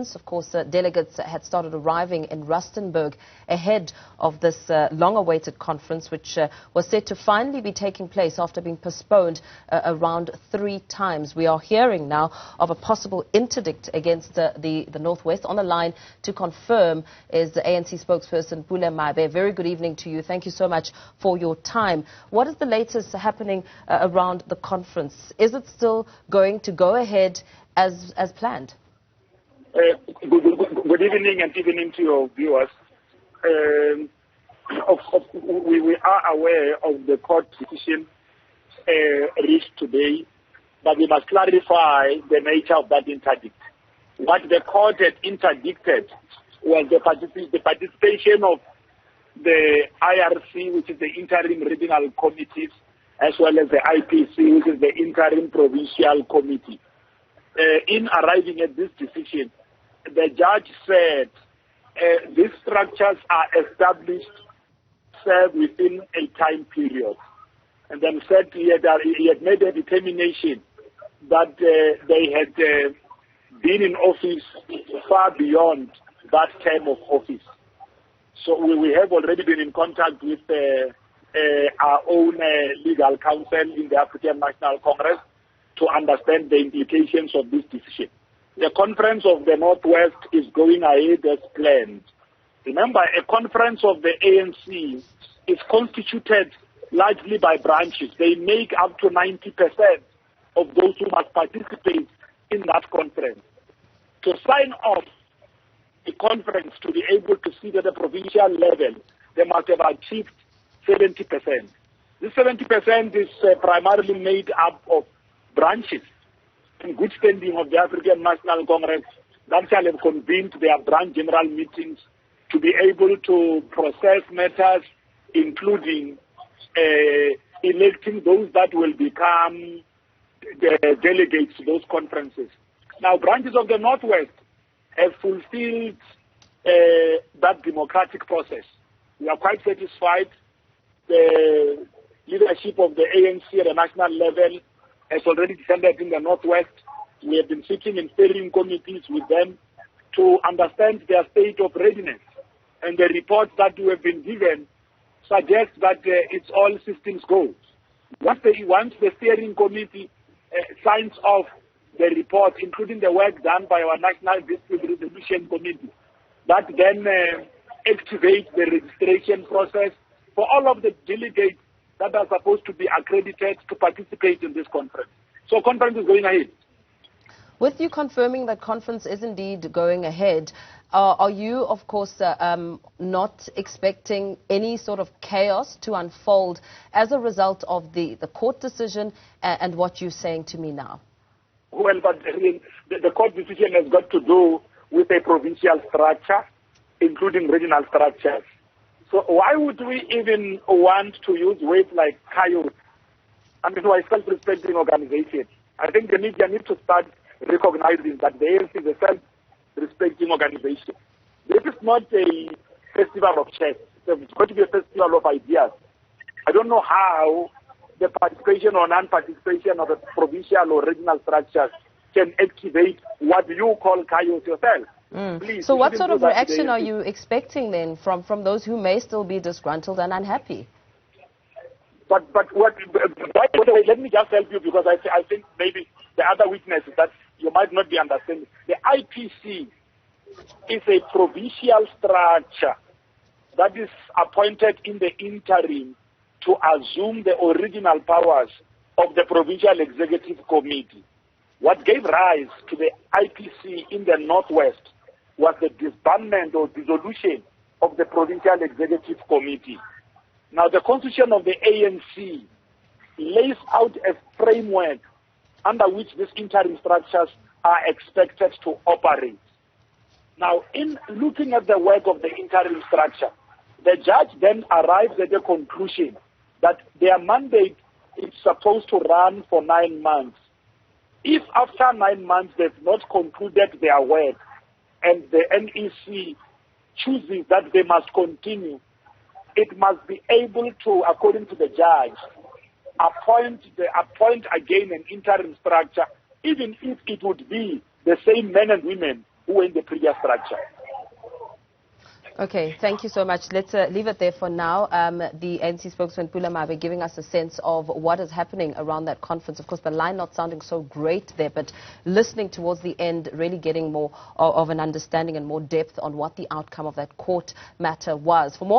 Of course, delegates had started arriving in Rustenburg ahead of this long-awaited conference, which was said to finally be taking place after being postponed around 3 times. We are hearing now of a possible interdict against the Northwest. On the line to confirm is the ANC spokesperson, Pule Mabe. Very good evening to you. Thank you so much for your time. What is the latest happening around the conference? Is it still going to go ahead as planned? Good evening and evening to your viewers. We are aware of the court decision reached today, but we must clarify the nature of that interdict. What the court had interdicted was the participation of the IRC, which is the Interim Regional Committees, as well as the IPC, which is the Interim Provincial Committee. In arriving at this decision, the judge said these structures are established, served within a time period, and then said he had made a determination that they had been in office far beyond that term of office. So we have already been in contact with our own legal counsel in the African National Congress to understand the implications of this decision. The Conference of the Northwest is going ahead as planned. Remember, a conference of the ANC is constituted largely by branches. They make up to 90% of those who must participate in that conference. To sign off the conference to be able to sit at the provincial level, they must have achieved 70%. This 70% is primarily made up of branches in good standing of the African National Congress that shall have convened their branch general meetings to be able to process matters, including electing those that will become the delegates to those conferences. Now, branches of the Northwest have fulfilled that democratic process. We are quite satisfied. The leadership of the ANC at the national level has already descended in the Northwest. We have been sitting in steering committees with them to understand their state of readiness. And the reports that we have been given suggest that it's all systems go. Once the steering committee signs off the report, including the work done by our National Dispute Resolution Committee, that then activates the registration process for all of the delegates that are supposed to be accredited to participate in this conference. So conference is going ahead. With you confirming that conference is indeed going ahead, are you, of course, not expecting any sort of chaos to unfold as a result of the court decision and what you're saying to me now? Well, but the court decision has got to do with a provincial structure, including regional structures. So why would we even want to use words like chaos? I mean, we're a self-respecting organization. I think the media need to start recognizing that the ANC is a self-respecting organization. This is not a festival of chess. It's going to be a festival of ideas. I don't know how the participation or non-participation of the provincial or regional structures can activate what you call chaos yourself. Please, so what sort of reaction are you expecting then from those who may still be disgruntled and unhappy? But let me just help you, because I think maybe the other weakness is that you might not be understanding. The IPC is a provincial structure that is appointed in the interim to assume the original powers of the Provincial Executive Committee. What gave rise to the IPC in the Northwest was the disbandment or dissolution of the Provincial Executive Committee. Now, the constitution of the ANC lays out a framework under which these interim structures are expected to operate. Now, in looking at the work of the interim structure, the judge then arrives at the conclusion that their mandate is supposed to run for 9 months. If after 9 months they've not concluded their work and the NEC chooses that they must continue, it must be able to, according to the judge, appoint again an interim structure, even if it would be the same men and women who were in the previous structure. Okay, thank you so much. Let's leave it there for now. The ANC spokesman Pule Mabe giving us a sense of what is happening around that conference. Of course, the line not sounding so great there, but listening towards the end, really getting more of an understanding and more depth on what the outcome of that court matter was. For more